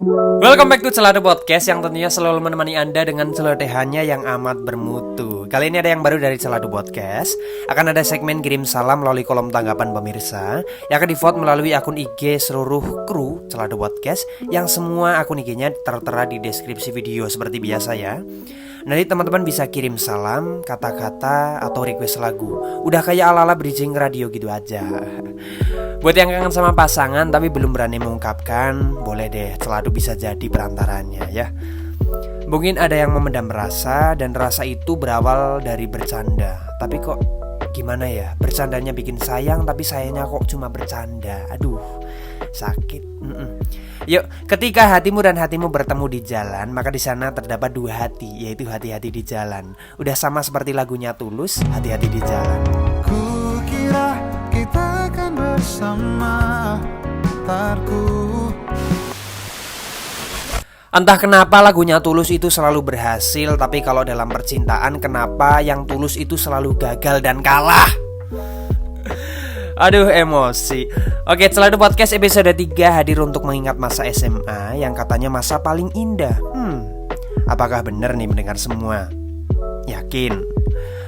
Welcome back to Celada Podcast yang tentunya selalu menemani Anda dengan celotehannya yang amat bermutu. Kali ini ada yang baru dari Celada Podcast. Akan ada segmen kirim salam melalui kolom tanggapan pemirsa yang akan di-vote melalui akun IG seluruh kru Celada Podcast, yang semua akun IG-nya tertera di deskripsi video seperti biasa ya. Nanti teman-teman bisa kirim salam, kata-kata, atau request lagu. Udah kayak ala-ala bridging radio gitu aja. Buat yang kangen sama pasangan tapi belum berani mengungkapkan, boleh deh, Celadu bisa jadi perantaranya ya. Mungkin ada yang memendam rasa, dan rasa itu berawal dari bercanda. Tapi kok gimana ya, bercandanya bikin sayang tapi sayangnya kok cuma bercanda. Aduh, sakit. Yuk, ketika hatimu dan hatimu bertemu di jalan, maka di sana terdapat dua hati, yaitu hati-hati di jalan. Udah sama seperti lagunya Tulus, hati-hati di jalan. Kukira kita akan bersama, tarku. Entah kenapa lagunya Tulus itu selalu berhasil, tapi kalau dalam percintaan kenapa yang Tulus itu selalu gagal dan kalah? Aduh, emosi. Oke, Celada Podcast episode 3 hadir untuk mengingat masa SMA yang katanya masa paling indah. Apakah benar nih mendengar semua? Yakin?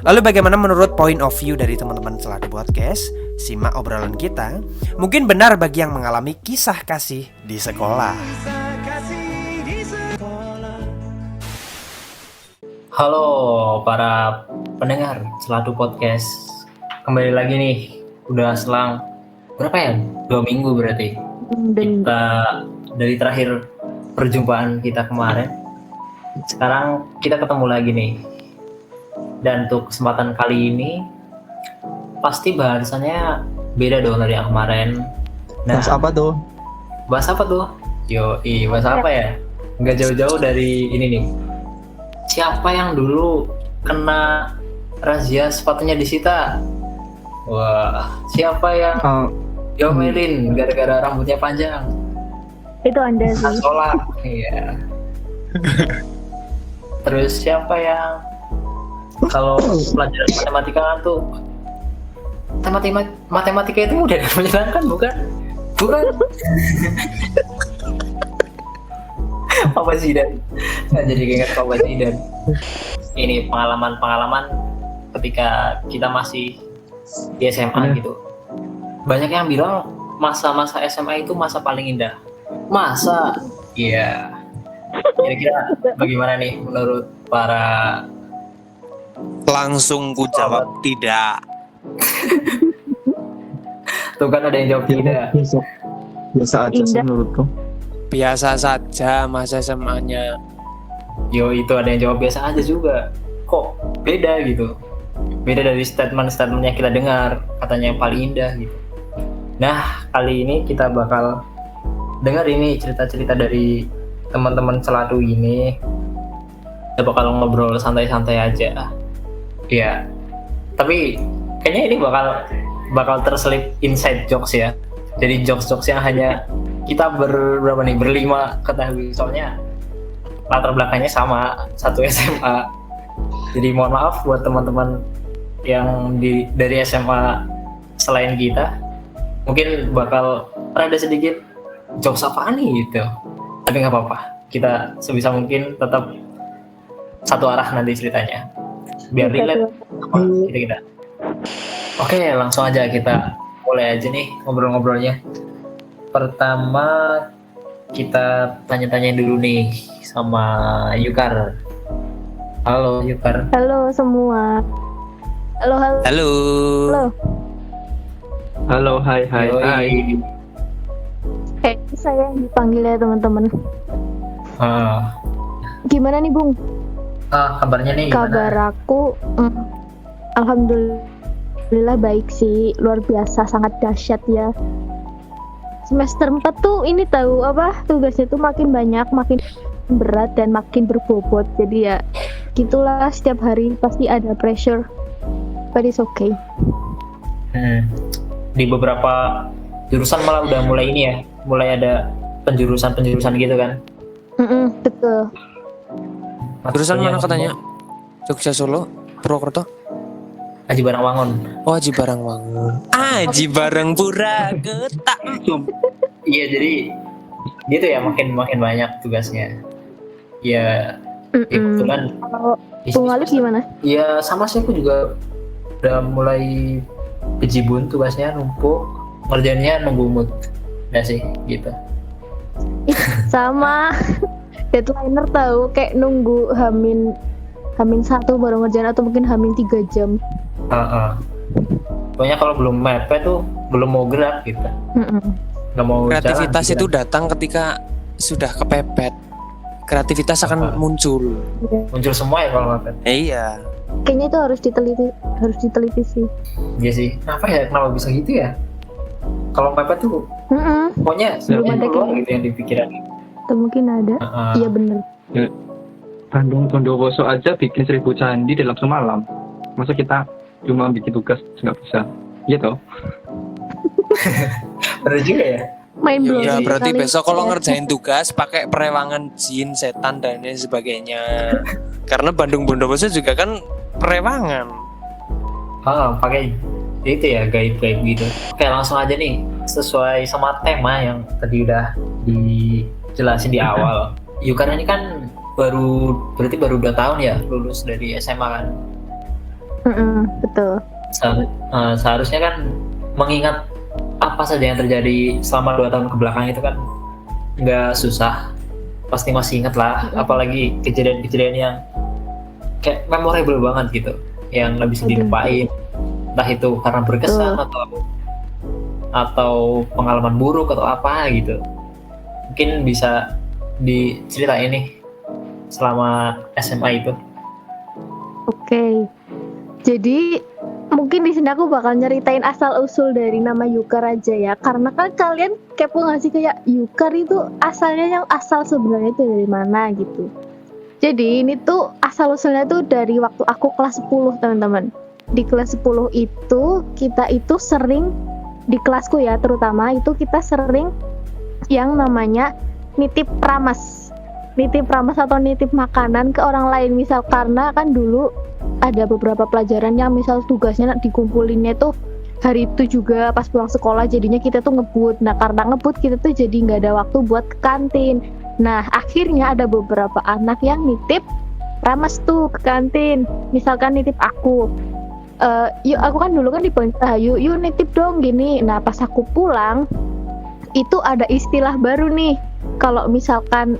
Lalu bagaimana menurut point of view dari teman-teman Celada Podcast? Simak obrolan kita. Mungkin benar bagi yang mengalami kisah kasih di sekolah. Halo para pendengar Celada Podcast. Kembali lagi nih. Udah selang berapa ya? 2 minggu berarti. Kita dari terakhir perjumpaan kita kemarin. Sekarang kita ketemu lagi nih. Dan untuk kesempatan kali ini pasti bahasannya beda dong dari yang kemarin. Nah, Bahas apa tuh? bahas apa tuh? Bahas apa ya? Nggak jauh-jauh dari ini nih. Siapa yang dulu kena razia sepatunya disita? Wah, siapa yang diomelin gara-gara rambutnya panjang? Itu Anda sih. Sholat, iya. Terus siapa yang kalau pelajaran matematika tuh matematika itu mudah dan menyenangkan, bukan? Bukan. Papa Zidan. Saya jadi ingat Papa Zidan. Ini pengalaman-pengalaman ketika kita masih di SMA gitu. Banyak yang bilang masa-masa SMA itu masa paling indah. Masa? Iya. Kira-kira bagaimana nih menurut para? Langsung ku jawab tidak. Tuh kan ada yang jawab tidak. Biasa aja sih Indah. menurutku. Biasa saja masa SMA-nya. Yo, itu ada yang jawab biasa aja juga. Kok beda gitu? Beda dari statement-statement yang kita dengar, katanya yang paling indah gitu. Nah, kali ini kita bakal dengar ini cerita-cerita dari teman-teman Celadu ini. Kita bakal ngobrol santai-santai aja. Ya, tapi kayaknya ini bakal terselip inside jokes ya. Jadi jokes-jokes yang hanya kita berlima ketahui, soalnya latar belakangnya sama, satu SMA. Jadi mohon maaf buat teman-teman yang dari SMA selain kita, mungkin bakal ada sedikit jokes apaan nih gitu. Tapi nggak apa-apa, kita sebisa mungkin tetap satu arah nanti ceritanya, biar relate sama kita. Oke, langsung aja kita mulai aja nih ngobrol-ngobrolnya. Pertama kita tanya-tanya dulu nih sama Yukar. Halo Yukar. Halo semua. Halo. Halo. Halo, hai. Saya yang dipanggil ya teman-teman. Ah, Gimana nih Bung? kabarnya nih gimana? Kabar aku, alhamdulillah baik sih. Luar biasa, sangat dahsyat ya. Semester 4 tuh ini tahu apa? Tugasnya tuh makin banyak, makin berat dan makin berbobot. Jadi ya gitulah, setiap hari pasti ada pressure. But it's okay. Di beberapa jurusan malah udah mulai ini ya, mulai ada penjurusan gitu kan. Betul. Jurusan Maksudnya mana katanya? Jogja, Solo, Purwokerto? Aji Barangwangun. Oh, Aji Barangwangun. Aji Barang Pura Getak. Iya, jadi gitu ya, makin banyak tugasnya. Ya kebetulan Kalau di Bung Alif gimana? ya sama sih, aku juga udah mulai kejibun, tugasnya numpuk, ngerjainnya nunggu mood. Ya sih gitu. Sama deadlineer tahu kayak nunggu Hamin 1 baru ngerjain atau mungkin Hamin 3 jam. Pokoknya kalau belum mepet tuh belum mau gerak gitu. Nggak mau Kreativitas jalan, itu datang ketika sudah kepepet. Kreativitas akan muncul. muncul semua ya kalau mepet. Iya. Kayaknya itu harus diteliti sih. Iya sih. Kenapa bisa gitu ya? Kalau mepet tuh pokoknya Belum ada doang kayak- gitu yang dipikiran. Atau mungkin ada. Iya bener. Bandung Bondowoso aja bikin 1000 candi dalam semalam. Masa kita cuma bikin tugas nggak bisa? Gitu. Bener juga ya. Main blowing Ya berarti kali. besok kalau Ya. ngerjain tugas pakai perewangan jin, setan dan lain sebagainya. Karena Bandung Bondowoso juga kan perewangan. Pakai itu ya, gaib-gaib gitu. Oke, langsung aja nih, sesuai sama tema yang tadi udah dijelasin di awal. Yukar ini kan berarti baru 2 tahun ya lulus dari SMA kan. Betul. Seharusnya kan mengingat apa saja yang terjadi selama 2 tahun kebelakang itu kan nggak susah, pasti masih ingat lah. Apalagi kejadian-kejadian yang kayak memorable banget gitu, yang nggak bisa dilupain, entah itu karena berkesan atau pengalaman buruk atau apa gitu. Mungkin bisa diceritain nih selama SMA itu. Oke. Jadi mungkin di sini aku bakal nyeritain asal usul dari nama Yukar aja ya. Karena kan kalian kepo nggak sih kayak Yukar itu asalnya, yang asal sebenarnya itu dari mana gitu. Jadi ini tuh asal usulnya tuh dari waktu aku kelas 10 teman-teman. Di kelas 10 itu kita itu sering, di kelasku ya terutama, itu kita sering yang namanya nitip ramas. Nitip ramas atau nitip makanan ke orang lain. Misal karena kan dulu ada beberapa pelajaran yang misal tugasnya dikumpulinnya tuh hari itu juga pas pulang sekolah, jadinya kita tuh ngebut. Nah karena ngebut kita tuh jadi nggak ada waktu buat ke kantin. Nah akhirnya ada beberapa anak yang nitip ramas tuh ke kantin. Misalkan nitip aku, yuk aku kan dulu kan dipanggil, yuk nitip dong gini. Nah pas aku pulang itu ada istilah baru nih. Kalau misalkan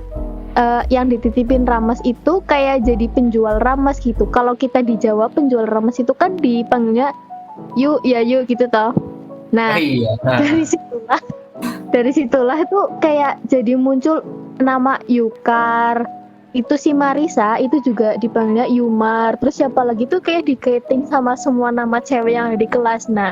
yang dititipin ramas itu kayak jadi penjual ramas gitu. Kalau kita di Jawa penjual ramas itu kan dipanggilnya yuk gitu toh. Nah, dari situlah itu kayak jadi muncul nama Yukar. Itu si Marisa itu juga dipanggilnya Yumar. Terus siapa lagi tuh kayak dikaitin sama semua nama cewek yang ada di kelas. Nah,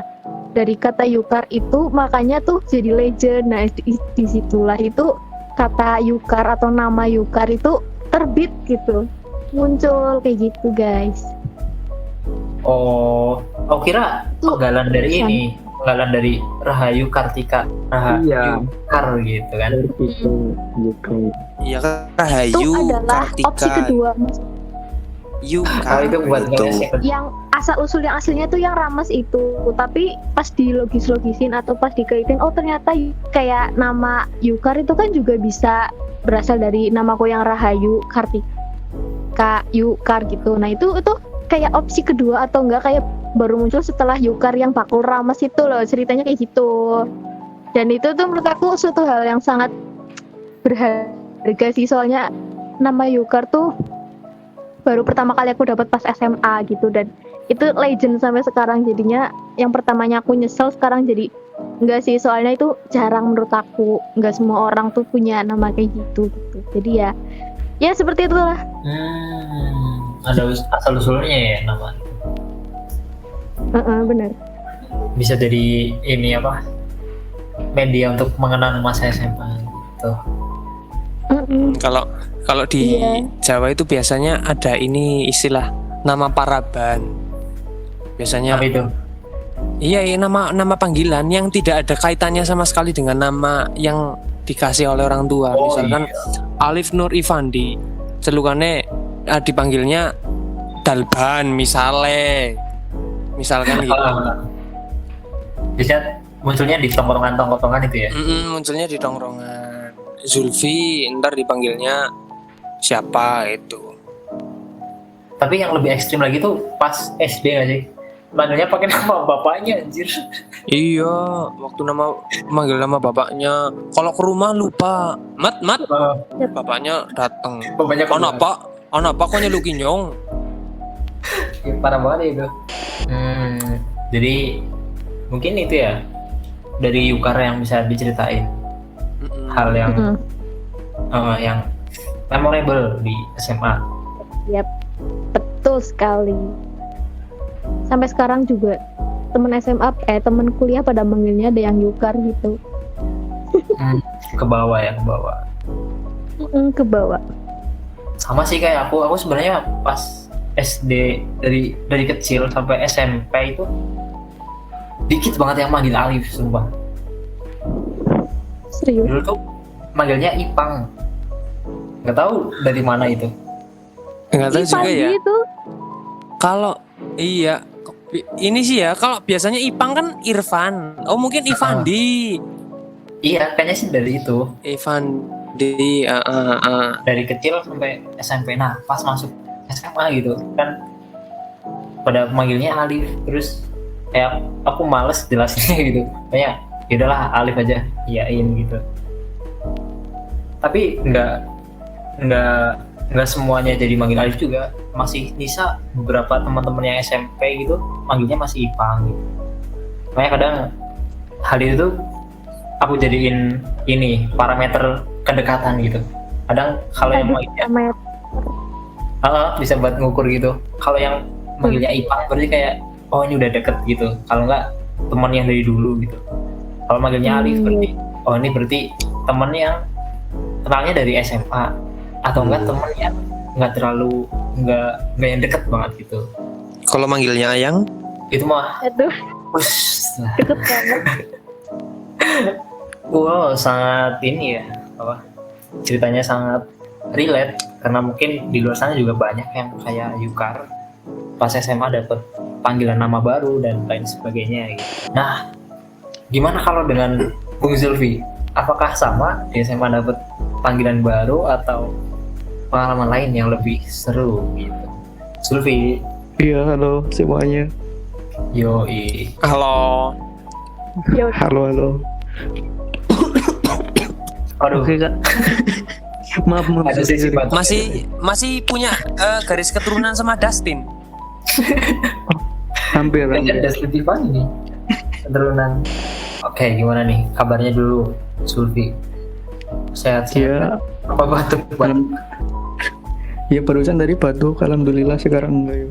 dari kata Yukar itu makanya tuh jadi legend. Nah, di situlah itu kata Yukar atau nama Yukar itu terbit gitu, muncul kayak gitu guys. Oh kira penggalan dari ini, penggalan dari Rahayu Kartika, Rahayu Kar gitu kan. Iya kan, Itu Rahayu adalah Kartika opsi kedua, Yukar Itu buat gitu. yang asal usul yang aslinya tuh yang ramas itu, tapi pas dilogis-logisin atau pas dikaitin, oh ternyata kayak nama Yukar itu kan juga bisa berasal dari namaku yang Rahayu Kartika Yukar gitu. Nah itu kayak opsi kedua atau enggak kayak baru muncul setelah Yukar yang bakul ramas itu loh, ceritanya kayak gitu. Dan itu tuh menurut aku suatu hal yang sangat berharga sih, soalnya nama Yukar tuh baru pertama kali aku dapat pas SMA gitu, dan itu legend sampai sekarang. Jadinya yang pertamanya aku nyesel, sekarang jadi enggak sih, soalnya itu jarang menurut aku, enggak semua orang tuh punya nama kayak gitu. Jadi ya seperti itulah. Ada asal usulnya ya nama. Bener. Bisa jadi ini apa? Media untuk mengenang masa SMA gitu. Kalau di Iya. Jawa itu biasanya ada ini istilah nama paraban. Biasanya Apa itu? iya nama panggilan yang tidak ada kaitannya sama sekali dengan nama yang dikasih oleh orang tua. Misalkan Alif Nur Ifandi, celukannya dipanggilnya Dalban misalkan gitu. Biasanya munculnya di tongkrongan itu ya. Munculnya di tongkrongan. Zulfi, ntar dipanggilnya siapa itu. Tapi yang lebih ekstrim lagi tuh pas SD gak sih? Manggilnya pakai nama bapaknya anjir. Iya, waktu manggil nama bapaknya. Kalau ke rumah lupa. Mat, bapaknya datang. Bapaknya Anak apa kok nyeluki nyong? Ya, parah banget itu. Jadi mungkin itu ya dari Yukar yang bisa diceritain hal yang yang memorable di SMA. Yap, betul sekali. Sampai sekarang juga temen SMA, temen kuliah pada manggilnya ada yang Yukar gitu. Ke bawah ya, ke bawah. Ke bawah. Sama sih kayak aku sebenarnya pas SD dari kecil sampai SMP itu dikit banget yang manggil Alif, sumpah. Serius? Dulu tuh manggilnya Ipang. Nggak tahu dari mana itu. Enggak tahu juga ya. Itu Kalau iya, ini sih ya. Kalau biasanya Ipang kan Irfan. Oh mungkin Ivandi. Iya, kayaknya sih dari itu. Ivandi. Dari kecil sampai SMP. Nah, pas masuk SMA gitu kan pada manggilnya Alif, terus kayak aku males jelasinnya gitu. Kayak yaudahlah Alif aja, iyain gitu. Tapi nggak semuanya jadi manggil Alif juga. Masih Nisa beberapa teman-teman yang SMP gitu manggilnya masih Ipang gitu. Makanya kadang hal itu tuh aku jadiin ini parameter kedekatan gitu. Kadang kalau yang manggilnya bisa buat ngukur gitu. Kalau yang manggilnya Ipang berarti kayak oh ini udah deket gitu. Kalau enggak teman yang dari dulu gitu. Kalau manggilnya Alif berarti oh ini berarti teman yang kenalnya dari SMA atau enggak teman yang nggak yang deket banget gitu. Kalau manggilnya Ayang? Itu mah aduh, deket banget. Wow, sangat ini ya apa ceritanya sangat relate karena mungkin di luar sana juga banyak yang kayak Yukar pas SMA dapet panggilan nama baru dan lain sebagainya gitu. Nah, gimana kalau dengan Bung Zulfi? Apakah sama di SMA dapet panggilan baru atau pengalaman lain yang lebih seru gitu? Zulfi, Iya, halo semuanya. yoi. Halo. Halo. Aduh, Oke kak. maaf. ada sesi batuk. Masih punya garis keturunan sama Dustin. Hampir. Ada sedikit ini keturunan. Oke, gimana nih kabarnya dulu, Zulfi? Sehat? Ya, Apa batuk? ya barusan dari batuk. Alhamdulillah sekarang enggak ya.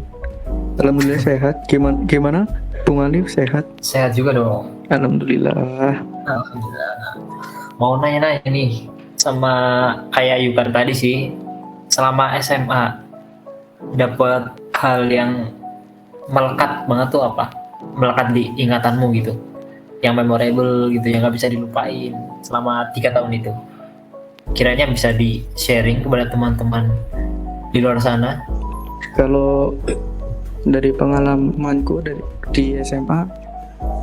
Alhamdulillah sehat. Gimana? Bung Alif sehat? Sehat juga dong. Alhamdulillah. Alhamdulillah. Mau nanya nih sama kayak Yukar tadi sih, selama SMA dapat hal yang melekat banget tuh apa? Melekat di ingatanmu gitu, yang memorable gitu, yang nggak bisa dilupain selama 3 tahun itu. Kiranya bisa di sharing kepada teman-teman di luar sana. Kalau dari pengalamanku di SMA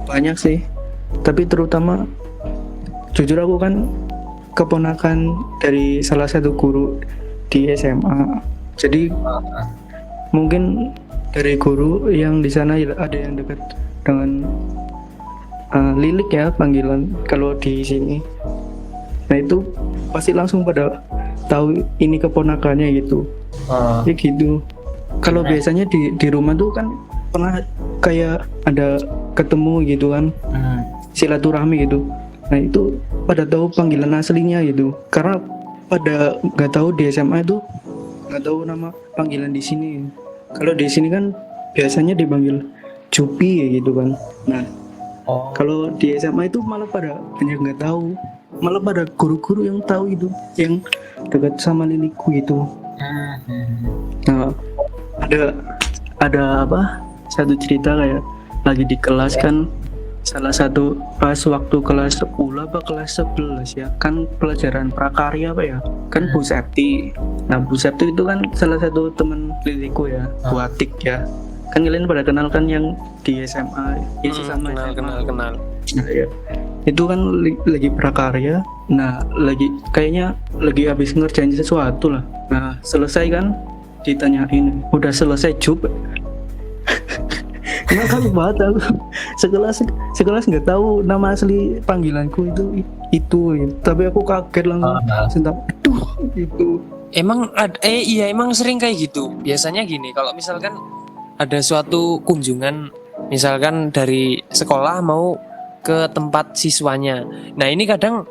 banyak sih, tapi terutama jujur aku kan keponakan dari salah satu guru di SMA. Jadi mungkin dari guru yang di sana ada yang dekat dengan Lilik ya panggilan kalau di sini. Nah itu pasti langsung pada tahu ini keponakannya gitu. Ya gitu. Kalau biasanya di rumah tuh kan pernah kayak ada ketemu gitu kan, silaturahmi gitu. Nah itu pada tahu panggilan aslinya gitu. Karena pada nggak tahu di SMA itu nggak tahu nama panggilan di sini. Kalau di sini kan biasanya dipanggil Jupi ya gitu kan. Nah kalau di SMA itu malah pada banyak nggak tahu. Malah pada guru-guru yang tahu itu, yang dekat sama Liliku gitu. Nah ada apa? Satu cerita kayak lagi di kelas kan, salah satu pas waktu kelas 10 apa kelas 11 ya, kan pelajaran prakarya apa ya, kan Bu Septi. Nah Bu Septi itu kan salah satu teman Liliku ya, Bu Atik ya. Kan kalian pada kenal kan yang di SMA, sama Kenal. Nah ya, itu kan lagi prakarya. Nah, kayaknya lagi habis ngerjain sesuatu lah. Nah, selesai kan ditanyain, udah selesai Jup? Ngakak banget aku. Sekelas nggak tahu nama asli panggilanku itu. Tapi aku kaget langsung. Sentak, aduh itu. Emang sering kayak gitu. Biasanya gini, kalau misalkan ada suatu kunjungan, misalkan dari sekolah mau ke tempat siswanya. Nah, ini kadang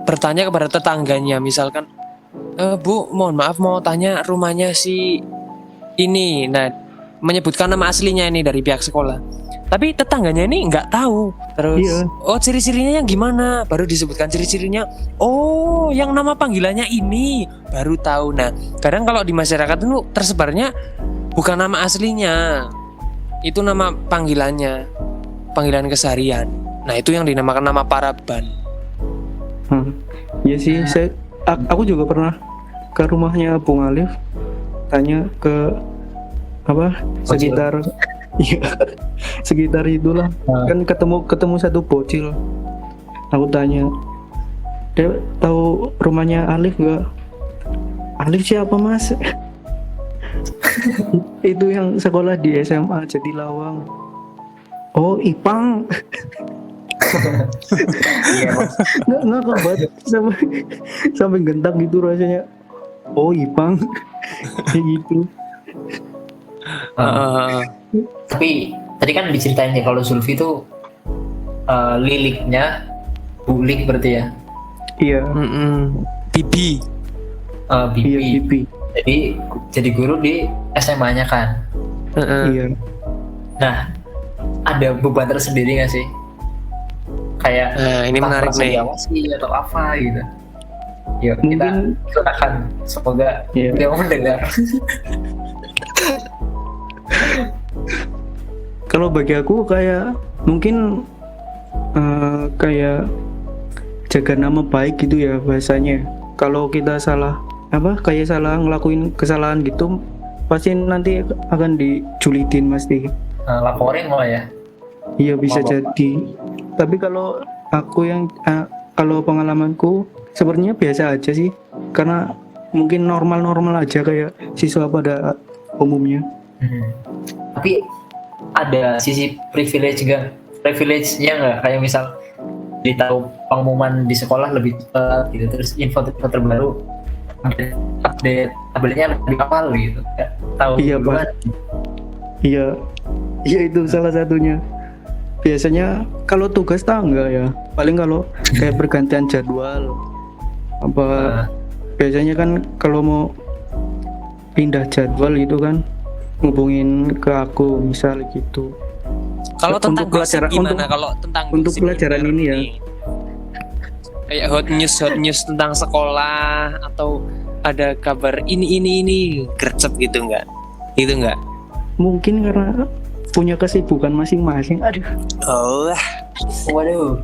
bertanya kepada tetangganya, misalkan, Bu, mohon maaf mau tanya rumahnya si ini. Nah, menyebutkan nama aslinya ini dari pihak sekolah. Tapi tetangganya ini nggak tahu. Terus, Iya. oh ciri-cirinya yang gimana? Baru disebutkan ciri-cirinya. Oh, yang nama panggilannya ini. Baru tahu. Nah, kadang kalau di masyarakat itu tersebarnya bukan nama aslinya. Itu nama panggilannya. Panggilan keseharian. Nah, itu yang dinamakan nama paraban. Ya sih, aku juga pernah ke rumahnya Bung Alif, tanya ke sekitar iya, sekitar itulah. Kan ketemu satu bocil. Aku tanya, dia tahu rumahnya Alif nggak? Alif siapa, Mas? Itu yang sekolah di SMA Jatilawang. Oh, Ipang. nggak banget sampai gentak gitu rasanya. Oh, Ipang. Kayak gitu. Tapi tadi kan diceritain ya kalau Zulfi itu liliknya bulik berarti ya. Iya. Bibi. Bibi. Iya, Bibi. Jadi guru di SMA-nya kan. Iya. Nah, ada beban tersendiri nggak sih? Kayak Ini menarik merasa nih. diawasi atau apa gitu. Yuk kita Mungkin- silakan, semoga Iya. dia mau mendengar. Kalau bagi aku kayak mungkin kayak jaga nama baik gitu ya bahasanya. Kalau kita salah ngelakuin kesalahan gitu, pasti nanti akan dijulitin pasti. Laporin malah ya. Iya, bisa Sama bapak. jadi. Tapi kalau kalau pengalamanku sebenarnya biasa aja sih, karena mungkin normal-normal aja kayak siswa pada umumnya. Tapi ada sisi privilege-nya nggak? Kayak misal ditahu pengumuman di sekolah lebih cepat gitu, terus info terbaru update-nya lebih awal gitu. Kayak tahu Iya, duluan. Pak. Iya itu salah satunya. Biasanya kalau tugas tahu enggak ya, paling kalau kayak pergantian jadwal apa, biasanya kan kalau mau pindah jadwal gitu kan ngubungin ke aku misal gitu. Kalau Untuk tentang gosip pelajaran- gimana? untuk- Kalau tentang untuk gosip pelajaran baru ini ya. nih. Kayak hot news tentang sekolah atau ada kabar ini gercep gitu nggak? Gitu nggak? Mungkin karena punya kesibukan masing-masing. Aduh, Oh, Waduh.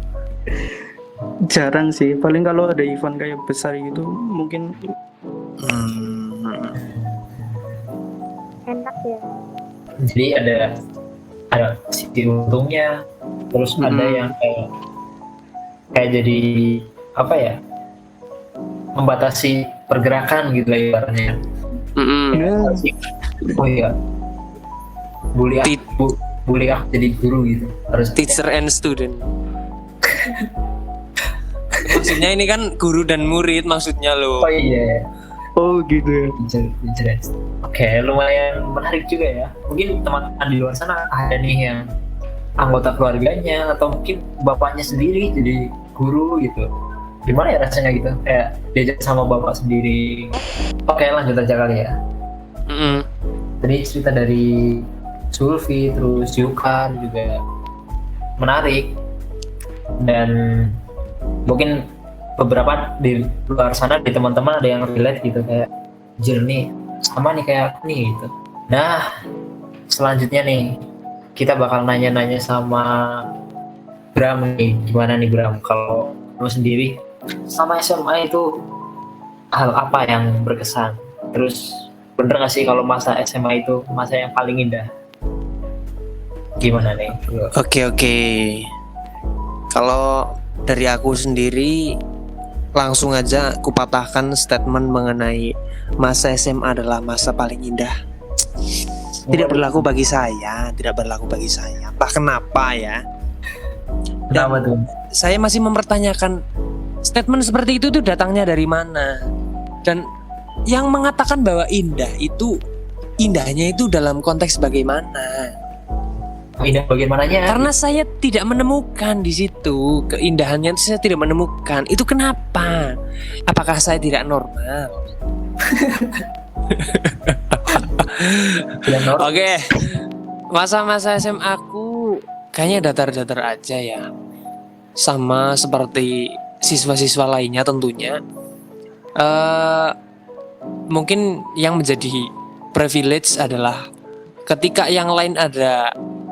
jarang sih. Paling kalau ada event kayak besar gitu mungkin. Enak ya. Jadi ada sisi untungnya, terus ada yang kayak jadi apa ya, membatasi pergerakan gitu lah ibaratnya. Ya, Oh iya, bully aku jadi guru gitu, harus teacher and student. Maksudnya ini kan guru dan murid maksudnya loh. oh iya, oh gitu ya. teacher. Oke, lumayan menarik juga ya. Mungkin teman-teman di luar sana ada nih yang anggota keluarganya atau mungkin bapaknya sendiri jadi guru gitu. Gimana ya rasanya gitu? Kayak diajak sama bapak sendiri. Oke, lanjut aja kali ya. Tadi cerita dari Zulfi, terus Yukar juga menarik, dan mungkin beberapa di luar sana di teman-teman ada yang relate gitu, kayak jernih sama nih kayak aku nih gitu. Nah, selanjutnya nih kita bakal nanya-nanya sama Bram nih. Gimana nih Bram, kalau lu sendiri sama SMA itu hal apa yang berkesan? Terus bener gak sih kalau masa SMA itu masa yang paling indah? Gimana nih? Oke. Kalau dari aku sendiri langsung aja kupatahkan statement mengenai masa SMA adalah masa paling indah. Tidak berlaku bagi saya, tidak berlaku bagi saya. Entah kenapa ya. Kenapa tuh? Saya masih mempertanyakan statement seperti itu tuh datangnya dari mana. Dan yang mengatakan bahwa indah itu indahnya itu dalam konteks bagaimana? Indah bagaimananya? Karena saya tidak menemukan di situ keindahannya itu saya tidak menemukan. Itu kenapa? Apakah saya tidak normal? Yang normal. Oke. Masa-masa SMA aku kayaknya datar-datar aja ya. Sama seperti siswa-siswa lainnya tentunya. Mungkin yang menjadi privilege adalah ketika yang lain ada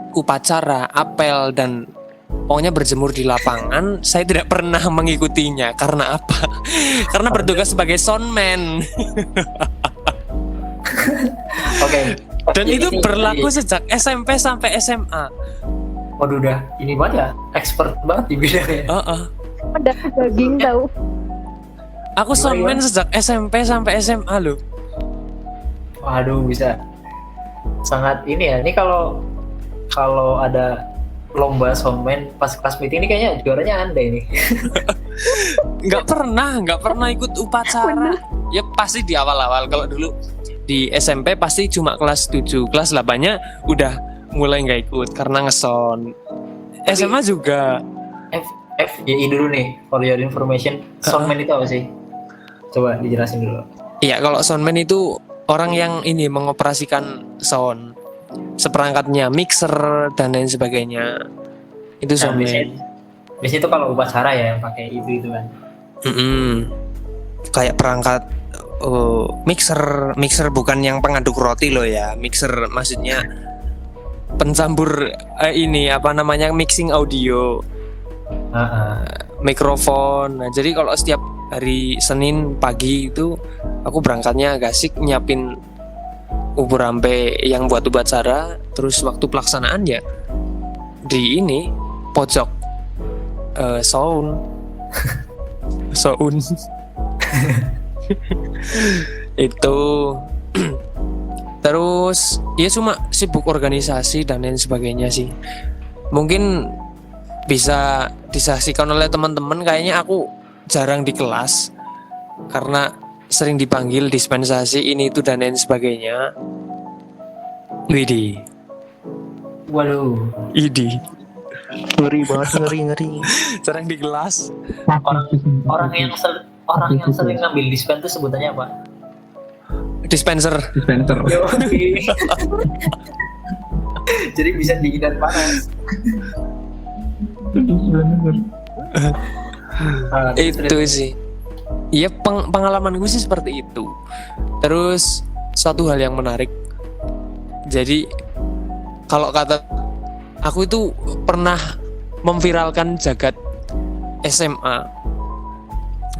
upacara, apel dan pokoknya berjemur di lapangan, saya tidak pernah mengikutinya. Karena apa? Karena bertugas sebagai soundman. Oke. Dan itu berlaku sejak SMP sampai SMA. Waduh, udah ini banget ya, expert banget di bidangnya. Ada daging tahu. Aku soundman sejak SMP sampai SMA loh. Waduh, bisa sangat ini ya. Ini kalau ada lomba soundman pas kelas meeting ini kayaknya juaranya Anda ini. Nggak pernah ikut upacara. Ya pasti di awal-awal. Kalau dulu di SMP pasti cuma kelas 7, kelas 8-nya udah mulai nggak ikut karena ngesound. SMA juga. FYI dulu nih, for your information, soundman itu apa sih? Coba dijelasin dulu. Iya, kalau soundman itu orang yang ini mengoperasikan sound, seperangkatnya, mixer dan lain sebagainya. Itu Nah, soundman. biasanya itu kalau upacara ya yang pakai itu kan. Kayak perangkat mixer bukan yang pengaduk roti loh ya. Mixer maksudnya pencampur ini apa namanya mixing audio. Mikrofon. Nah, jadi kalau setiap hari Senin pagi itu aku berangkatnya agak asik nyiapin ubur ampe yang buat upacara, terus waktu pelaksanaan ya di ini pojok sound. Itu terus ya cuma sibuk organisasi dan lain sebagainya sih. Mungkin bisa disaksikan oleh teman-teman kayaknya aku jarang di kelas karena sering dipanggil dispensasi ini itu dan lain sebagainya. Widih. Waduh. Idi. Ngeri banget, ngeri. Jarang di kelas. Orang yang sering ngambil dispen itu sebutannya apa? Dispenser. Yoi. Jadi bisa dingin dan panas. Itu sih. Iya, pengalaman gue sih seperti itu. Terus satu hal yang menarik. Jadi kalau kata aku itu pernah memviralkan jagat SMA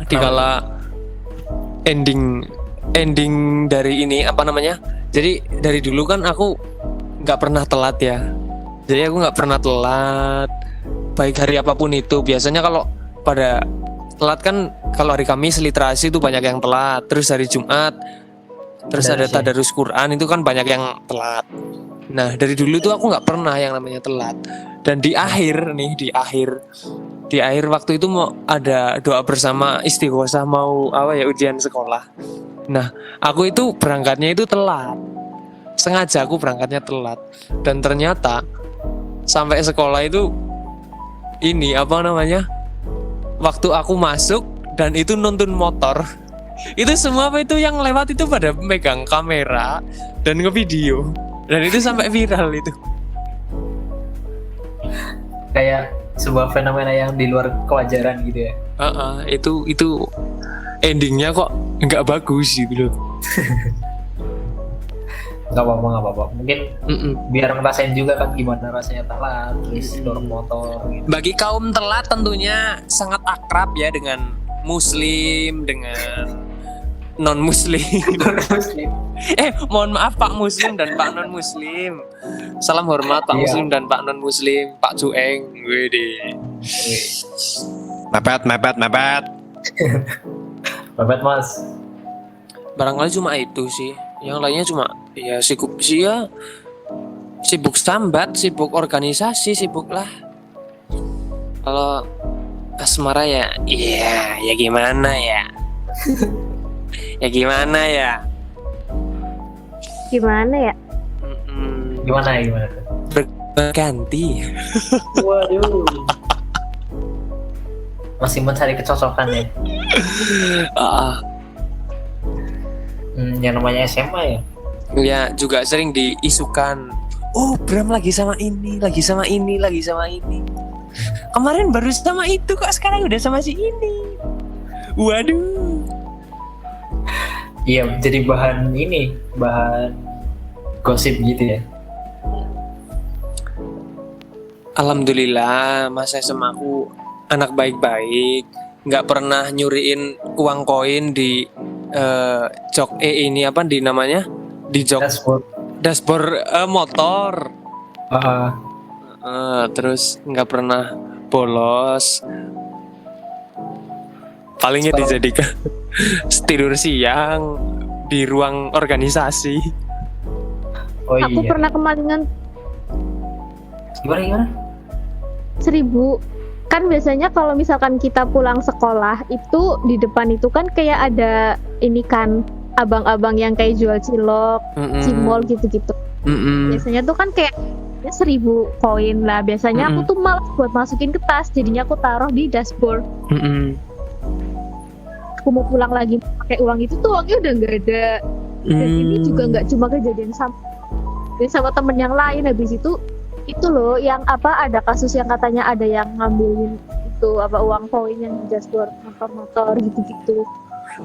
dikala ending dari ini apa namanya. Jadi dari dulu kan aku nggak pernah telat ya. Jadi aku nggak pernah telat. Baik hari apapun itu. Biasanya kalau pada telat kan kalau hari Kamis literasi itu banyak yang telat. Terus hari Jumat terus ada tadarus Quran itu kan banyak yang telat. Nah dari dulu tuh aku nggak pernah yang namanya telat. Dan di akhir waktu itu mau ada doa bersama istighosah mau ujian sekolah. Nah aku itu berangkatnya itu telat. Sengaja aku berangkatnya telat. Dan ternyata sampai sekolah itu ini waktu aku masuk dan itu nonton motor itu semua itu yang lewat itu pada megang kamera dan ngevideo dan itu sampai viral itu. Kayak sebuah fenomena yang di luar kewajaran gitu ya. Itu endingnya kok nggak bagus gitu loh. Nggak apa-apa. Mungkin biar ngerasain juga kan gimana rasanya telat, terus dorong motor gitu. Bagi kaum telat tentunya sangat akrab ya dengan muslim, dengan non muslim. Mohon maaf Pak Muslim dan Pak non muslim. Salam hormat Pak Muslim dan Pak non muslim, Pak Cueng. Wede. Mepet. Babet mas. Barangkali cuma itu sih. Yang lainnya cuma ya sibuk sambat, sibuk organisasi, sibuk lah. Kalau asmara ya gimana ya? Ya gimana ya? Gimana ya? Gimana tuh? Berganti. Waduh. Masih mencari kecocokan ya. Yang namanya SMA ya. Ya juga sering diisukan. Oh, Bram lagi sama ini. Kemarin baru sama itu kok, sekarang udah sama si ini. Waduh. Iya, jadi bahan gosip gitu ya. Alhamdulillah, masa SMA aku anak baik-baik, nggak pernah nyuriin uang koin di jok ini apa di namanya, di jok dashboard motor. Terus nggak pernah bolos, palingnya dijadikan tidur siang di ruang organisasi. Oh Aku iya. pernah kemalingan Gimana? 1.000. Kan biasanya kalau misalkan kita pulang sekolah itu di depan itu kan kayak ada ini kan abang-abang yang kayak jual cilok, cimol gitu-gitu. Biasanya tuh kan kayak 1.000 koin lah. Biasanya aku tuh malas buat masukin ke tas, jadinya aku taruh di dashboard. Aku mau pulang lagi pakai uang itu tuh uangnya udah nggak ada. Dan ini juga nggak cuma kejadian sama temen yang lain. Habis itu loh yang ada kasus yang katanya ada yang ngambilin itu uang koin yang di dashboard motor gitu-gitu.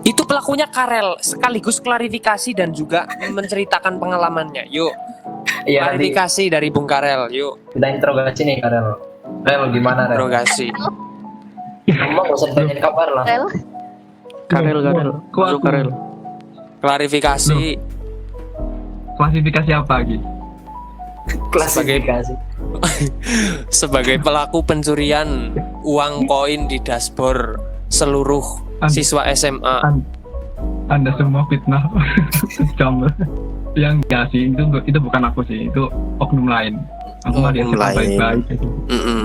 Itu pelakunya Karel, sekaligus klarifikasi dan juga menceritakan pengalamannya. Yuk, Iya, klarifikasi dari Bung Karel, yuk. kita interogasi nih Karel. Rel gimana Rel? Interogasi. Emang gak usah ditanyain kabar lah. Rel, Karel. Klarifikasi. Klasifikasi apa lagi? Klasifikasi. Sebagai pelaku pencurian uang koin di dashboard seluruh siswa SMA. Anda semua fitnah. Kamu yang enggak sih, itu bukan aku sih, itu oknum lain. Aku mah dia Oknum lain. baik-baik.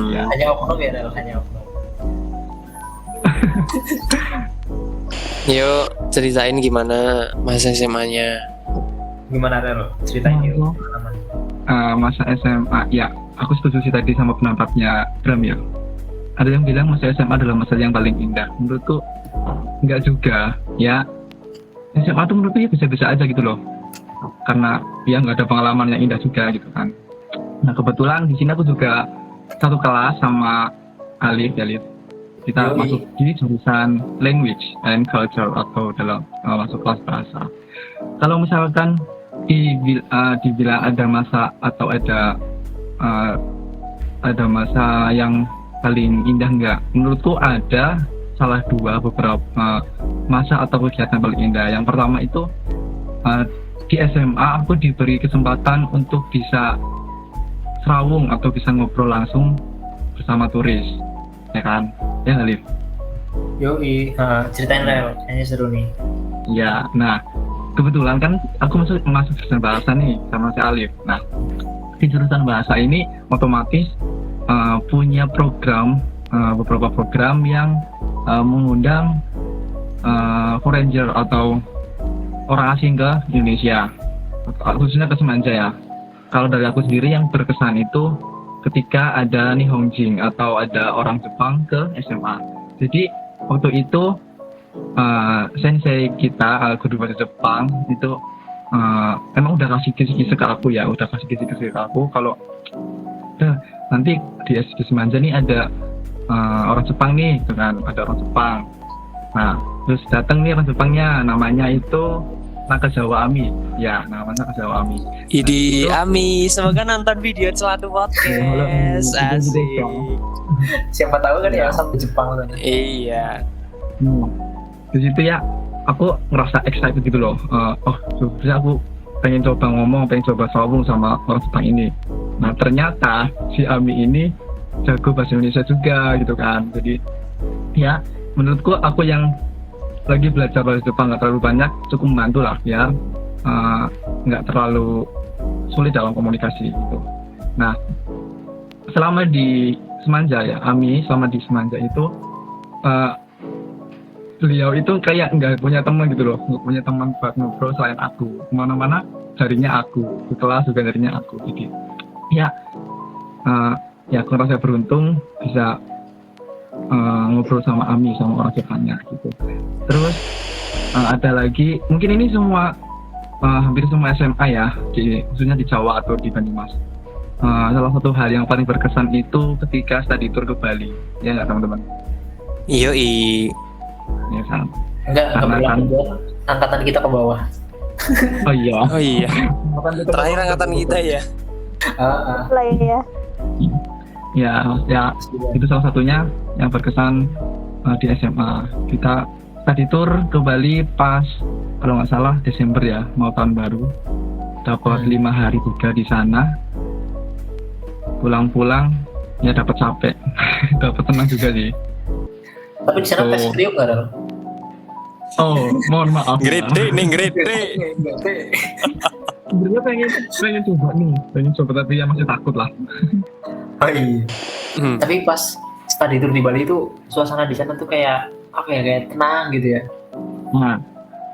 Iya. Hanya oknum ya Rel, hanya oknum. Yuk, ceritain gimana masa SMA-nya. Gimana Rel? Ceritain yuk. Masa SMA, ya aku setuju sih tadi sama pendapatnya Bram ya. Ada yang bilang masa SMA adalah masa yang paling indah. Menurutku enggak juga ya. SMA tuh menurutku ya bisa-bisa aja gitu loh. Karena ya nggak ada pengalaman yang indah juga gitu kan. Nah kebetulan di sini aku juga satu kelas sama Alif. Kita masuk di jurusan language and culture atau dalam masuk kelas bahasa. Kalau misalkan dibilang ada masa atau ada masa yang paling indah enggak? Menurutku ada salah dua beberapa masa atau kegiatan paling indah. Yang pertama itu di SMA aku diberi kesempatan untuk bisa serawung atau bisa ngobrol langsung bersama turis, ya kan? Ya Alif? Yoi, ceritain Rel, kayaknya seru nih. Ya, nah kebetulan kan aku masuk jurusan bahasa nih sama si Alif. Nah di jurusan bahasa ini otomatis punya beberapa program yang mengundang foreigner atau orang asing ke Indonesia, khususnya ke Semanja ya. Kalau dari aku sendiri yang berkesan itu ketika ada Nihonjin atau ada orang Jepang ke SMA. Jadi waktu itu sensei kita guru bahasa Jepang itu emang udah kasih kisi-kisi ke aku ya, kalau nanti di Semanja nih ada orang Jepang nih, dengan ada orang Jepang. Nah terus datang nih orang Jepangnya, namanya itu Nakazawa Ami. Ya, namanya Nakazawa Ami. Idi Ami, semoga nonton video Celatu Podcast. Asik. Siapa tahu kan ya asal Jepang tuh. Iya. Di situ ya aku ngerasa excited gitu loh. Terus aku pengen coba ngomong, pengen coba sambung sama orang Jepang ini. Nah ternyata si Ami ini jago bahasa Indonesia juga gitu kan. Jadi ya menurutku aku yang lagi belajar bahasa Jepang nggak terlalu banyak, cukup membantu lah biar nggak terlalu sulit dalam komunikasi gitu. Nah, selama di Semanja ya, Ami selama di Semanja itu beliau itu kayak nggak punya teman gitu loh, nggak punya teman buat ngobrol selain aku. Kemana-mana carinya aku, di kelas juga carinya aku. Jadi ya aku merasa beruntung bisa ngobrol sama Ami, sama orang Jepangnya gitu. Terus ada lagi, mungkin ini semua hampir semua SMA ya, khususnya di Jawa atau di Banyumas. Salah satu hal yang paling berkesan itu ketika study tour ke Bali, ya nggak teman-teman? Yoi. Ya kan? Enggak Karena berlaku kan- buat angkatan kita ke bawah. Oh iya. Oh iya. Terakhir angkatan kita ya. Lah ya. Ya itu salah satunya yang berkesan di SMA. Kita study tour ke Bali pas kalau nggak salah Desember ya, mau tahun baru. Dapat 5 hari juga di sana. Pulang-pulang ya dapat capek, dapat tenang juga sih. Tapi di sana tes kriuk nggak ada? Oh, mohon maaf. Grade D nih, grade D. Sebenarnya pengen coba nih, pengen coba tapi ya masih takut lah. Oh iya. Hmm. Tapi pas study tour di Bali itu suasana di sana tuh kayak apa ya, kayak tenang gitu ya. Nah,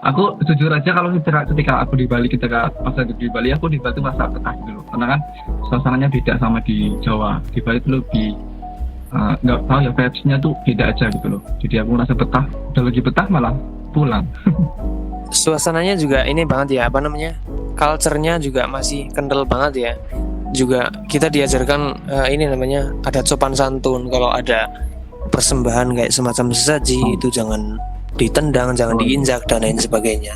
aku jujur aja kalau ketika aku di Bali, ketika pas lagi di Bali, aku di Bali tuh merasa betah gitu loh. Karena kan suasananya beda sama di Jawa. Di Bali tuh lebih nggak tahu ya, vibes-nya tuh beda aja gitu loh. Jadi aku merasa betah, udah lagi betah malah pulang. Suasananya juga ini banget ya, apa namanya? Culture-nya juga masih kental banget ya. Juga kita diajarkan ini namanya adat sopan santun. Kalau ada persembahan kayak semacam sesaji itu jangan ditendang, jangan diinjak dan lain sebagainya.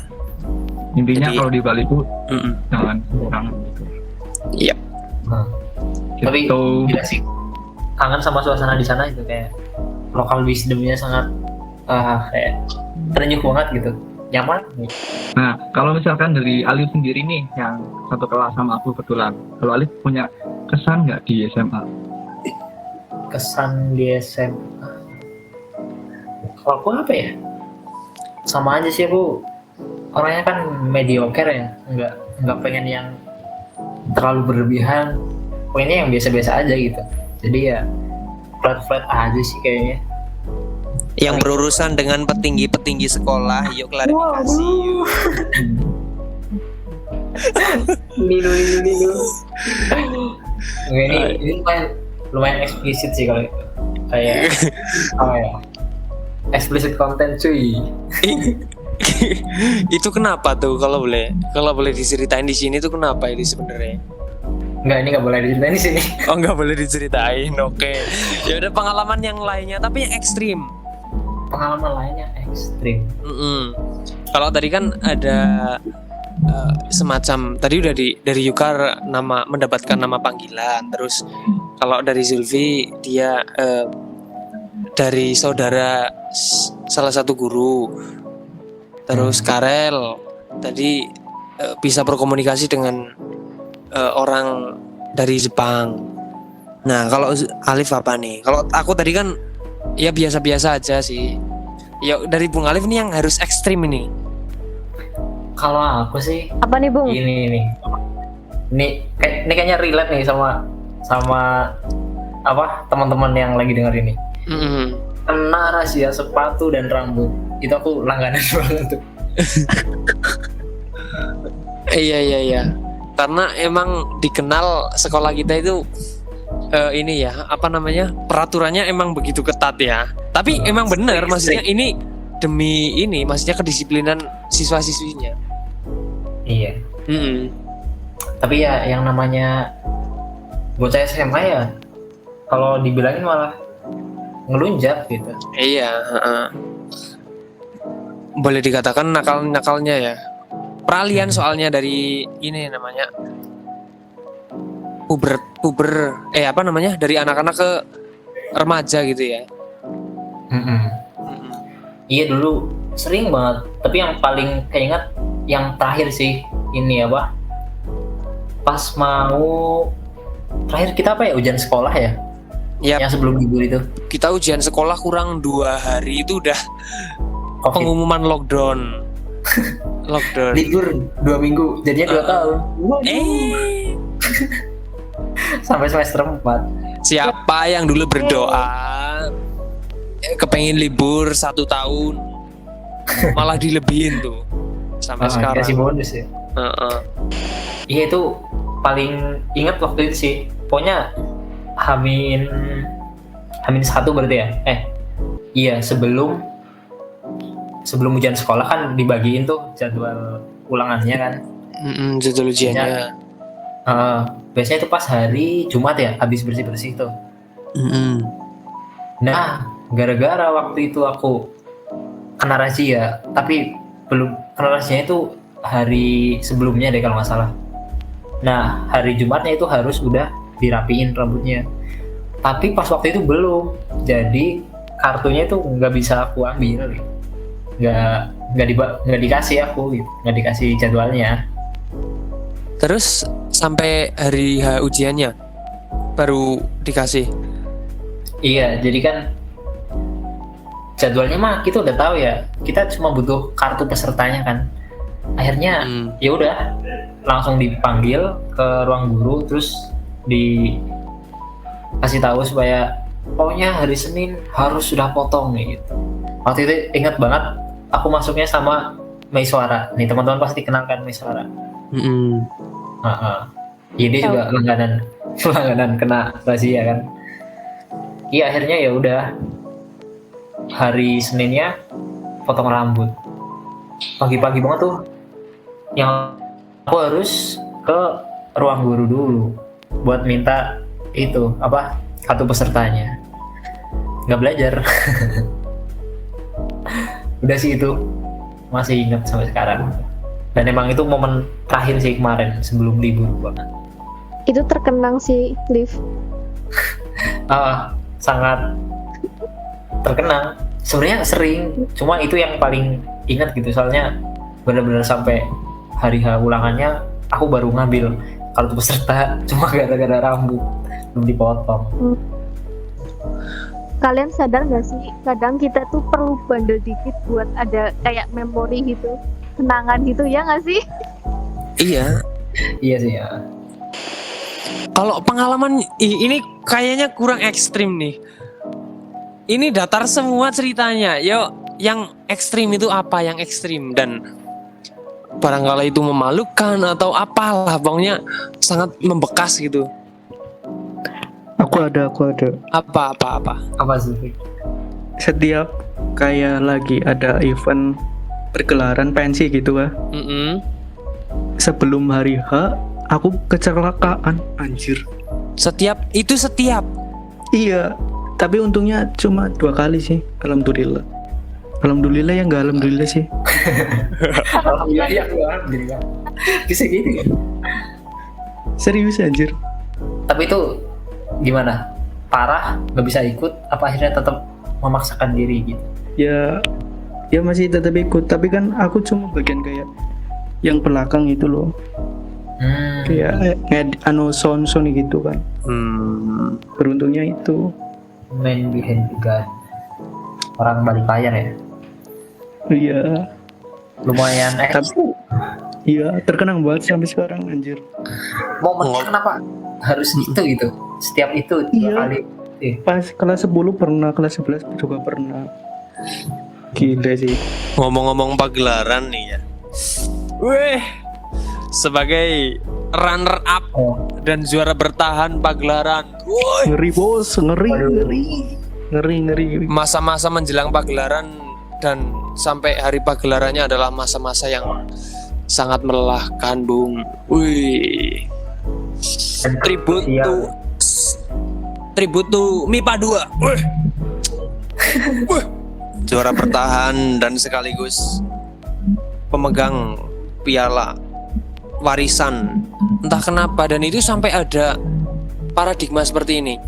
Intinya Jadi- kalau di Bali tuh Mm-mm. jangan sembarangan gitu. Iya. Tapi Gitu. gila sih, kangen sama suasana di sana itu, kayak local wisdomnya sangat kayak terenyuh banget gitu, nyaman. Nah, kalau misalkan dari Alif sendiri nih, yang satu kelas sama aku kebetulan, kalau Alif punya kesan nggak di SMA? Kesan di SMA, kalau aku apa ya, sama aja sih, aku orangnya kan mediocre ya, nggak pengen yang terlalu berlebihan, pengennya yang biasa-biasa aja gitu. Jadi ya flat aja sih kayaknya. Yang berurusan dengan petinggi-petinggi sekolah, yuk klarifikasi. Yuk. Lilu. Nggak, ini lumayan eksplisit sih kalau itu. Kayak apa ya? Explicit content cuy. Itu kenapa tuh kalau boleh diceritain di sini tuh kenapa ini sebenarnya? Enggak, ini nggak boleh diceritain di sini. Oh nggak boleh diceritain, oke. Ya udah pengalaman yang lainnya tapi yang ekstrim. Pengalaman lainnya ekstrim. Mm-mm. Kalau tadi kan ada semacam tadi udah dari Yukar mendapatkan nama panggilan, terus kalau dari Zulfi dia dari saudara salah satu guru, terus Karel tadi bisa berkomunikasi dengan orang dari Jepang. Nah kalau Alif apa nih? Kalau aku tadi kan ya biasa-biasa aja sih. Ya dari Bung Alif nih yang harus ekstrim ini. Kalau aku sih Apa nih, Bung? ini kayaknya relate nih sama apa teman-teman yang lagi denger ini. Mm-mm. Kena rahasia sepatu dan rambut, itu aku langganan banget tuh. Iya. Karena emang dikenal sekolah kita itu ini ya, apa namanya? Peraturannya emang begitu ketat ya. Tapi emang benar, maksudnya ini demi ini, maksudnya kedisiplinan siswa-siswinya. Iya. Mm-mm. Tapi ya yang namanya bocah SMA ya, kalau dibilangin malah ngelunjak gitu. Iya. Boleh dikatakan nakal-nakalnya ya. Peralihan soalnya dari ini namanya puber apa namanya, dari anak-anak ke remaja gitu ya. Mm-mm. Iya dulu sering banget. Tapi yang paling keinget yang terakhir sih ini apa? Pas mau terakhir kita apa ya, ujian sekolah ya. Yap. Yang sebelum libur itu. Kita ujian sekolah kurang 2 hari itu udah Covid. pengumuman lockdown. Lockdown. Libur 2 minggu, jadinya 2 tahun. Sampai semester 4. Siapa yang dulu berdoa kepengen libur 1 tahun malah dilebihin tuh sampai sekarang. Kasih bonus ya. Iya itu paling ingat waktu itu sih. Pokoknya Hamin 1 berarti ya. Iya sebelum ujian sekolah kan dibagiin tuh jadwal ulangannya kan. Jadwal ujiannya. Biasanya itu pas hari Jumat ya, habis bersih-bersih tuh. Nah, gara-gara waktu itu aku kena razia, tapi belum kena razia itu hari sebelumnya deh kalau nggak salah. Nah, hari Jumatnya itu harus udah dirapiin rambutnya. Tapi pas waktu itu belum, jadi kartunya itu nggak bisa aku ambil, nggak dikasih aku, gitu. Nggak dikasih jadwalnya. Terus sampai hari H ujiannya baru dikasih. Iya, jadi kan jadwalnya mah kita udah tahu ya. Kita cuma butuh kartu pesertanya kan. Akhirnya ya udah langsung dipanggil ke ruang guru, terus dikasih tahu supaya pokoknya hari Senin harus sudah potong gitu. Waktu itu ingat banget aku masuknya sama Maiswara. Nih teman-teman pasti kenal kan Maiswara. Iya dia juga langganan kena razia kan. Iya akhirnya ya udah hari Seninnya potong rambut. Pagi-pagi banget tuh yang aku harus ke ruang guru dulu buat minta itu apa kartu pesertanya. Nggak belajar. Udah sih itu masih ingat sampai sekarang. Dan emang itu momen terakhir sih kemarin sebelum libur banget. Itu terkenang sih, Liv. Sangat terkenang. Sebenarnya sering, cuma itu yang paling ingat gitu. Soalnya benar-benar sampai hari H ulangannya aku baru ngambil kartu peserta cuma gara-gara rambut belum dipotong. Kalian sadar nggak sih, kadang kita tuh perlu bandel dikit buat ada kayak memori gitu, kenangan gitu, ya nggak sih? Iya. Iya sih ya. Kalau pengalaman ini kayaknya kurang ekstrim nih. Ini datar semua ceritanya. Yo, yang ekstrim itu apa? Yang ekstrim dan barangkali itu memalukan atau apalah, pokoknya sangat membekas gitu. Aku ada. Apa? Apa sih? Setiap kayak lagi ada event pergelaran pensi gitu kan. Sebelum hari H, aku kecelakaan, anjir. Setiap. Iya, tapi untungnya cuma 2 kali sih, alhamdulillah. Alhamdulillah ya nggak alhamdulillah sih. Alhamdulillah. Bisa gitu kan? Serius anjir. Tapi itu gimana? Parah, nggak bisa ikut? Apa akhirnya tetap memaksakan diri gitu? Ya masih tetap ikut, tapi kan aku cuma bagian kayak yang belakang itu loh. Kayak sound gitu kan. Beruntungnya itu. Man behind the gun. Orang balik layar ya. Iya. Lumayan Tapi iya, terkenang banget sampai sekarang anjir. Momennya kenapa harus itu gitu? Setiap itu 2 Iya. kali. Pas kelas 10 pernah, kelas 11 juga pernah. Gila sih. Ngomong-ngomong pagelaran nih ya. Weh, sebagai runner up dan juara bertahan pagelaran. Woi, Ngeri bos, ngeri. masa-masa menjelang pagelaran dan sampai hari pagelarannya adalah masa-masa yang sangat melelahkan, Bung. Wih. Tribut to MIPA 2. Wih. Juara bertahan dan sekaligus pemegang piala warisan. Entah kenapa, dan itu sampai ada paradigma seperti ini.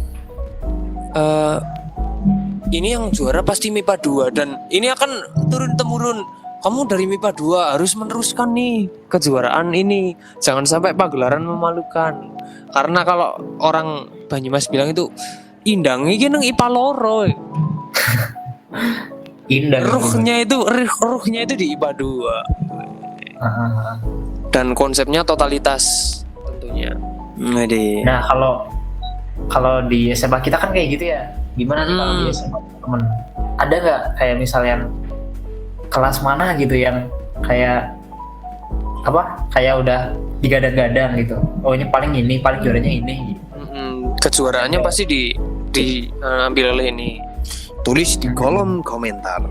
Ini yang juara pasti MIPA 2 dan ini akan turun-temurun. Kamu dari MIPA 2 harus meneruskan nih kejuaraan ini. Jangan sampai pagelaran memalukan. Karena kalau orang Banyumas bilang itu Indang iki nang IPA loro. Indah gitu. Ruhnya itu di IPA 2. Ah. Dan konsepnya totalitas tentunya. Nah kalau di SMA kita kan kayak gitu ya. Gimana tuh kalau di SMA temen? Ada nggak kayak misalnya kelas mana gitu yang kayak apa? Kayak udah digadang-gadang gitu. Oh ini paling juaranya ini. Kejuaraannya pasti diambil oleh ini. Tulis di kolom komentar.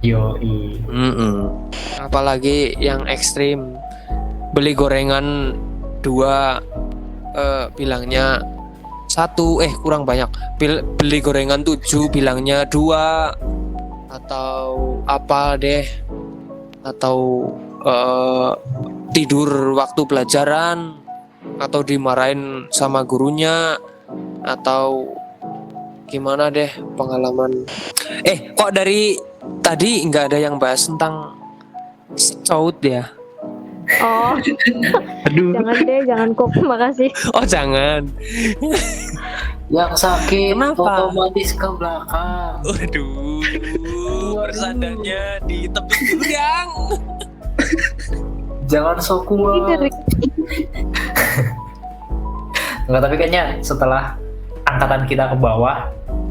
Yoi. Apalagi yang ekstrim, beli gorengan 2 bilangnya 1, kurang banyak. Beli gorengan 7 bilangnya 2, atau apa deh, atau tidur waktu pelajaran, atau dimarahin sama gurunya, atau gimana deh pengalaman. Kok dari tadi nggak ada yang bahas tentang secaut ya? Oh, Aduh. jangan kok, makasih. Oh jangan. Yang sakit Kenapa? otomatis ke belakang. Waduh, bersandarnya di tepi gudang. Jangan sok kuat. Enggak, tapi kayaknya setelah angkatan kita ke bawah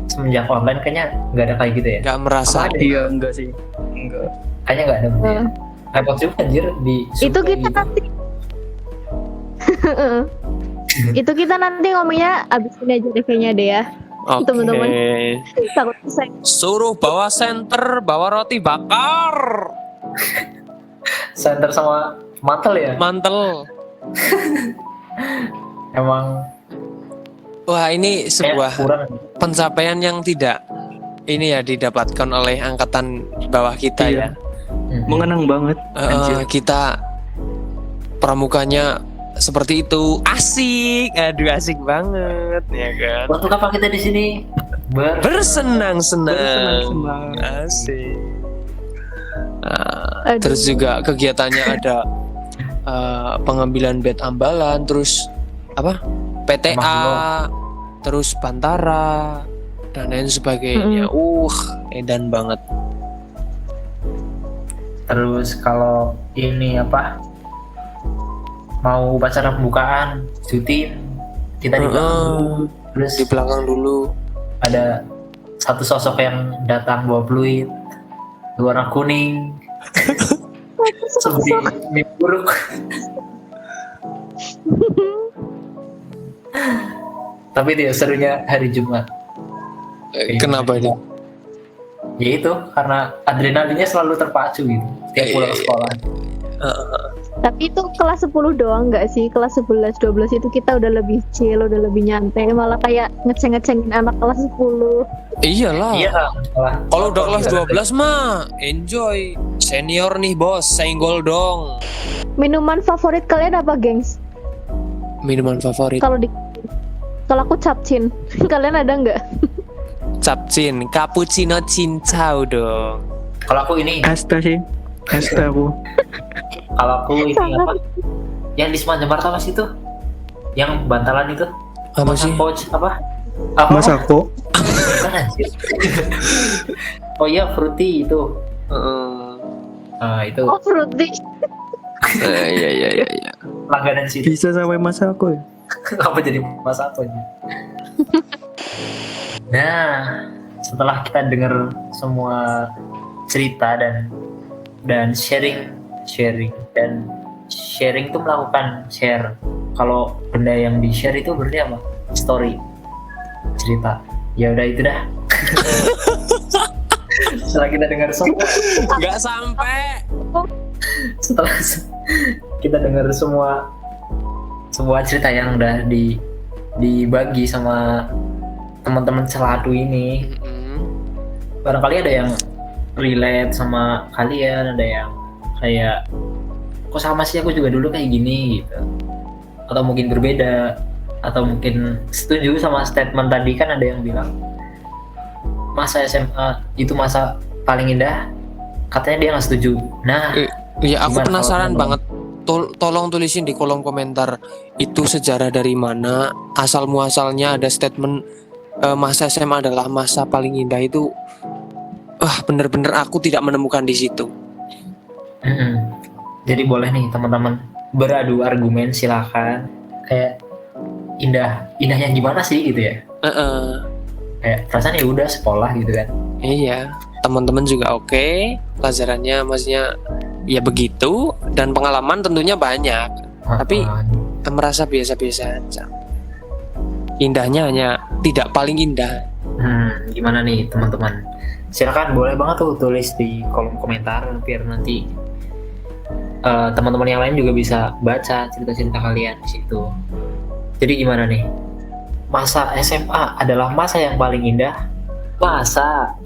semenjak online kayaknya nggak ada kayak gitu ya. Nggak merasa. Apa ada? Iya, enggak sih. Enggak. Kayaknya nggak ada. Nah, Repot juga anjir di itu survei kita gitu. nanti itu kita nanti ngomongnya abis ini aja deh kayaknya deh ya. Oke. Teman-teman. Takut saya. Suruh bawa senter, bawa roti bakar, Center sama mantel ya. mantel. Emang Wah, ini kayak sebuah kurang. pencapaian yang tidak ini ya didapatkan oleh angkatan di bawah kita Iya. ya. Mengenang banget. Anjir. Kita pramukanya seperti itu, asik, aduh asik banget ya kan. Waktu kapan kita di sini Bersenang-senang, Bersenang-senang. asik. Aduh. Terus juga kegiatannya ada pengambilan bed ambalan, terus apa PTA, terus bantara dan lain sebagainya. Edan banget. Terus kalau ini apa? Mau upacara pembukaan, syuting kita di belakang dulu. Terus Di belakang dulu. ada satu sosok yang datang bawa fluid warna kuning seperti mimpi buruk. Tapi dia serunya hari Jumat. Kenapa ini? Ya itu karena adrenalinnya selalu terpacu gitu setiap pulang sekolah. Tapi itu kelas 10 doang nggak sih? Kelas 11, 12 itu kita udah lebih chill, udah lebih nyantai. Malah kayak ngeceng-ngecengin anak kelas 10. Iyalah. Iya lah. Kalau udah kelas 12 mah enjoy. Senior nih bos, senggol dong. Minuman favorit kalian apa, gengs? Minuman favorit. Kalau aku capcin. Kalian ada nggak? Capcin, cappuccino cincau dong. Kalau aku ini, Asta sih. Asta aku. kalau aku ini Sangat. apa? Yang di Semanjang Marta Mas itu, yang bantalan itu, Apa masak sih? pouch apa? Apa? Mas aku. Bukan, anjir. Oh iya, fruity itu. Itu Oh, fruity. Iya. langganan sih. Bisa sampai mas aku ya. Apa jadi mas apa ini? Nah, setelah kita dengar semua cerita dan sharing itu melakukan share. Kalau benda yang di share itu berarti apa? Story, cerita. Ya udah itu dah. Setelah kita dengar semua, Nggak sampai. setelah kita dengar semua cerita yang udah dibagi sama teman-teman Celadu ini, barangkali ada yang relate sama kalian, ada yang kayak kok sama sih aku juga dulu kayak gini gitu, atau mungkin berbeda, atau mungkin setuju sama statement tadi. Kan ada yang bilang masa SMA itu masa paling indah, katanya dia nggak setuju. Nah, Ya aku Gimana penasaran kalau banget. Tolong tulisin di kolom komentar itu sejarah dari mana, asal muasalnya ada statement masa SMA adalah masa paling indah itu, bener-bener aku tidak menemukan di situ. Jadi boleh nih teman-teman beradu argumen, silakan. Kayak indahnya gimana sih gitu ya? Kayak perasaan ya udah sekolah gitu kan. Iya, teman-teman juga oke, pelajarannya maksudnya ya begitu, dan pengalaman tentunya banyak. Tapi merasa biasa-biasa aja. Indahnya hanya tidak paling indah. Gimana nih teman-teman? Silakan, boleh banget tuh tulis di kolom komentar biar nanti teman-teman yang lain juga bisa baca cerita-cerita kalian di situ. Jadi gimana nih? Masa SMA adalah masa yang paling indah? Masa?